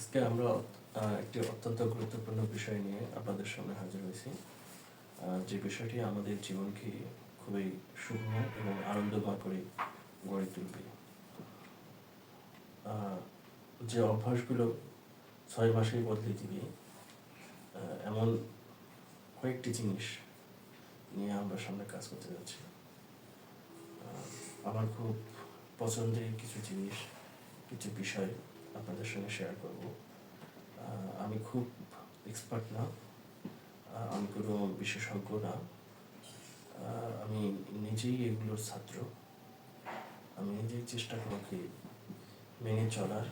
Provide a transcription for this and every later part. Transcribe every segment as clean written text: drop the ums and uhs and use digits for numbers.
আজকে আমরা একটি অত্যন্ত গুরুত্বপূর্ণ বিষয় নিয়ে আপনাদের সামনে হাজির হয়েছি, যে বিষয়টি আমাদের জীবনকে খুবই শুভ এবং আনন্দময় করে গড়ে তুলবে। যে অভ্যাসগুলো 6 মাসেই বদলে দিবে, এমন কয়েকটি জিনিস নিয়ে আমরা সামনে কাজ করতে যাচ্ছি। আমার খুব পছন্দের কিছু জিনিস, কিছু বিষয় আপনাদের সঙ্গে শেয়ার করব। আমি খুব এক্সপার্ট না, আমি কোনো বিশেষজ্ঞ না, আমি নিজেই এগুলোর ছাত্র। আমি নিজেই চেষ্টা করি মেনে চলার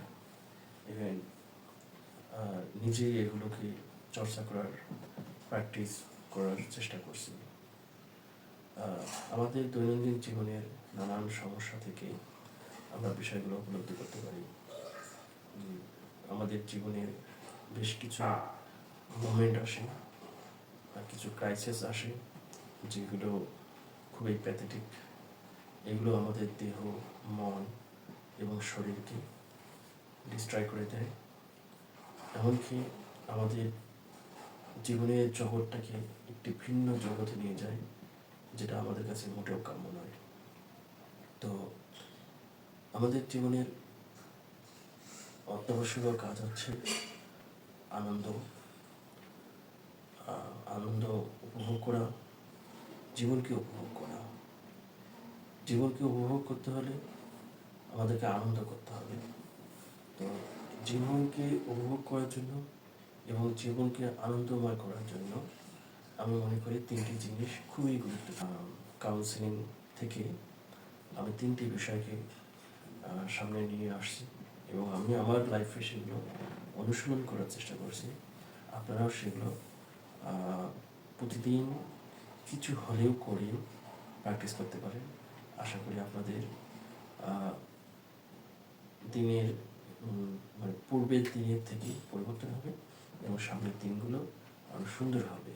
এবং নিজেই এগুলোকে চর্চা করার, প্র্যাকটিস করার চেষ্টা করছি। আমাদের দৈনন্দিন জীবনের নানান সমস্যা থেকে আমরা বিষয়গুলো উপলব্ধি করতে পারি। আমাদের জীবনের বেশ কিছু মোমেন্ট আসে, কিছু ক্রাইসিস আসে, যেগুলো খুবই প্যাথেটিক। এগুলো আমাদের দেহ, মন এবং শরীরকে ডিস্ট্রয় করে দেয়, এমনকি আমাদের জীবনের জগৎটাকে একটি ভিন্ন জগতে নিয়ে যায়, যেটা আমাদের কাছে মোটেও কাম্য নয়। তো আমাদের জীবনের অত্যাবশ্যকীয় কাজ হচ্ছে আনন্দ আনন্দ উপভোগ করা, জীবনকে উপভোগ করা। জীবনকে উপভোগ করতে হলে আমাদেরকে আনন্দ করতে হবে। তো জীবনকে উপভোগ করার জন্য এবং জীবনকে আনন্দময় করার জন্য আমি মনে করি 3টি জিনিস খুবই গুরুত্বপূর্ণ। কাউন্সিলিং থেকে আমি 3টি বিষয়কে সামনে নিয়ে আসছি এবং আমি আমার লাইফে সেগুলো অনুশীলন করার চেষ্টা করছি। আপনারাও সেগুলো প্রতিদিন কিছু হলেও করে প্র্যাকটিস করতে পারেন। আশা করি আপনাদের দিনের মানে পূর্বের দিনের থেকে পরিবর্তন হবে এবং সামনের দিনগুলো আরও সুন্দর হবে।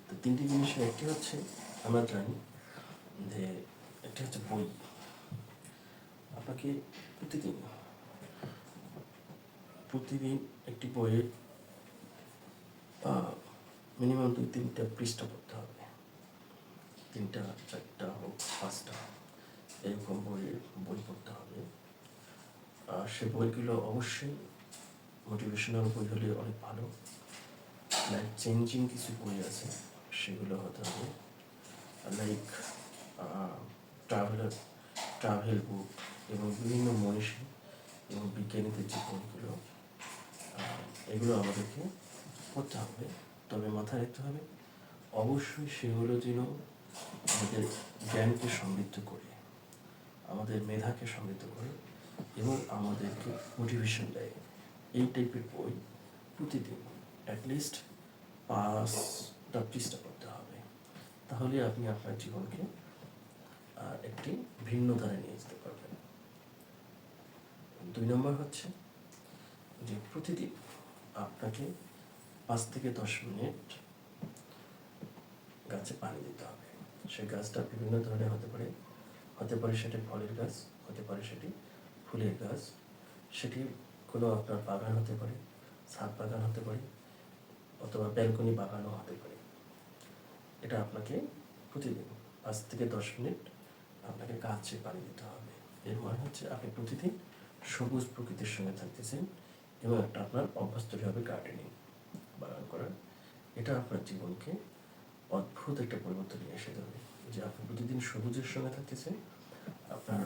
তো 3টি জিনিসের একটি হচ্ছে, আমরা জানি যে একটি হচ্ছে বই। আপনাকে প্রতিদিন একটি বইয়ে মিনিমাম 2-3টা পৃষ্ঠা পড়তে হবে। 3টা 4টা হোক 5টা, এরকম বই পড়তে হবে। সে বইগুলো অবশ্যই মোটিভেশনাল বই হলে অনেক ভালো। লাইফ চেঞ্জিং কিছু বই আছে, সেগুলো হতে হবে। লাইক ট্রাভেল বুক এবং বিভিন্ন মনীষী এবং বিজ্ঞানীদের যে বইগুলো, এগুলো আমাদেরকে পড়তে হবে। তবে মাথায় রাখতে হবে, অবশ্যই সেগুলো যেন আমাদের জ্ঞানকে সমৃদ্ধ করে, আমাদের মেধাকে সমৃদ্ধ করে এবং আমাদেরকে মোটিভেশন দেয়। এই টাইপের বই প্রতিদিন অ্যাটলিস্ট 5টা পৃষ্ঠা পড়তে হবে। তাহলে আপনি আপনার জীবনকে একটি ভিন্ন ধারে নিয়ে যেতে পারবেন। 2 নম্বর হচ্ছে যে প্রতিদিন আপনাকে 5 থেকে 10 মিনিট গাছে পানি দিতে হবে। সেই গাছটা বিভিন্ন ধরনের হতে পারে সেটি ফলের গাছ, হতে পারে সেটি ফুলের গাছ, সেটি কোনো আপনার বাগান হতে পারে, ছাদ বাগান হতে পারে, অথবা ব্যালকনি বাগানও হতে পারে। এটা আপনাকে প্রতিদিন 5 থেকে 10 মিনিট আপনাকে গাছে পানি দিতে হবে। এর মানে হচ্ছে আপনি প্রতিদিন সবুজ প্রকৃতির সঙ্গে থাকতেছেন এবং একটা আপনার অভ্যাস তৈরি হবে গার্ডেনিং, বাগান করার। এটা আপনার জীবনকে অদ্ভুত একটা পরিবর্তন নিয়ে এসে যাবে, যে আপনি প্রতিদিন সবুজের সঙ্গে থাকতেছেন। আপনার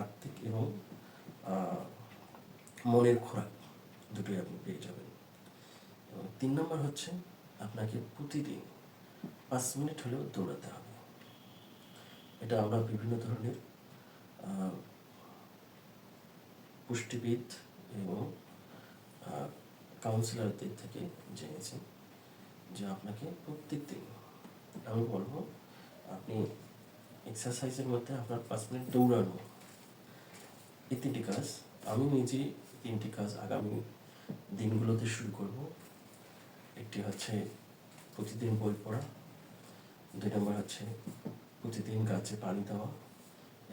আত্মিক এবং মনের খোরাক দুটোই আপনি পেয়ে যাবেন। এবং 3 নম্বর হচ্ছে, আপনাকে প্রতিদিন 5 মিনিট হলেও দৌড়াতে হবে। এটা আমরা বিভিন্ন ধরনের পুষ্টিবিদ এবং কাউন্সিলরদের থেকে জেনেছি যে আপনাকে প্রত্যেক দিন, আমি বলবো, আপনি এক্সারসাইজের মধ্যে আপনার 5 মিনিট দৌড়ানো, এই 3টি কাজ আমি নিজে 3টি কাজ আগামী দিনগুলোতে শুরু করব। একটি হচ্ছে প্রতিদিন বই পড়া, 2 নম্বর হচ্ছে প্রতিদিন গাছে পানি দেওয়া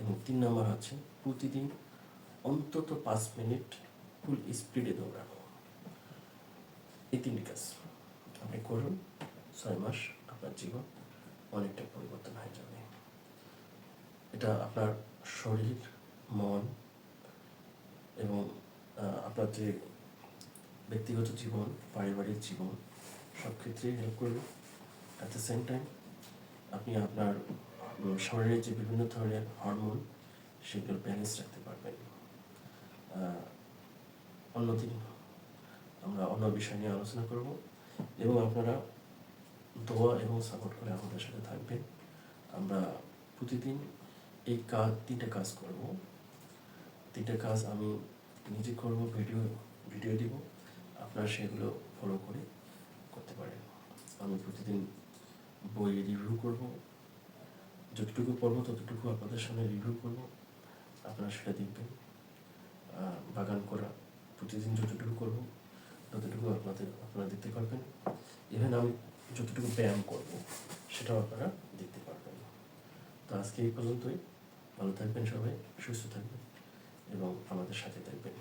এবং 3 নম্বর হচ্ছে প্রতিদিন অন্তত 5 মিনিট ফুল স্পিডে দৌড়ানো। এই 3টি কাজ আপনি করুন, 6 মাস আপনার জীবন অনেকটা পরিবর্তন হয়ে যাবে। এটা আপনার শরীর, মন এবং আপনার যে ব্যক্তিগত জীবন, পারিবারিক জীবন সব ক্ষেত্রেই হেল্প করবে। অ্যাট দ্য সেম টাইম আপনি আপনার শরীরে যে বিভিন্ন ধরনের হরমোন সেগুলো ব্যালেন্স রাখতে পারবেন। অন্যদিন আমরা অন্য বিষয় নিয়ে আলোচনা করব এবং আপনারা দোয়া এবং সাপোর্ট করে আমাদের সাথে থাকবেন। আমরা প্রতিদিন এই 3টা কাজ করব। 3টা কাজ আমি নিজে করব, ভিডিও দিব, আপনারা সেগুলো ফলো করে করতে পারেন। আমি প্রতিদিন বই রিভিউ করব, যতটুকু পড়ব ততটুকু আপনাদের সামনে রিভিউ করব, আপনারা সেটা দেখবেন। বাগান করা প্রতিদিন যতটুকু করব ততটুকু আপনারা দেখতে পারবেন। ইভেন আমি যতটুকু ব্যায়াম করব সেটাও আপনারা দেখতে পারবেন। তো আজকে এই পর্যন্তই। ভালো থাকবেন সবাই, সুস্থ থাকবেন এবং আমাদের সাথে থাকবেন।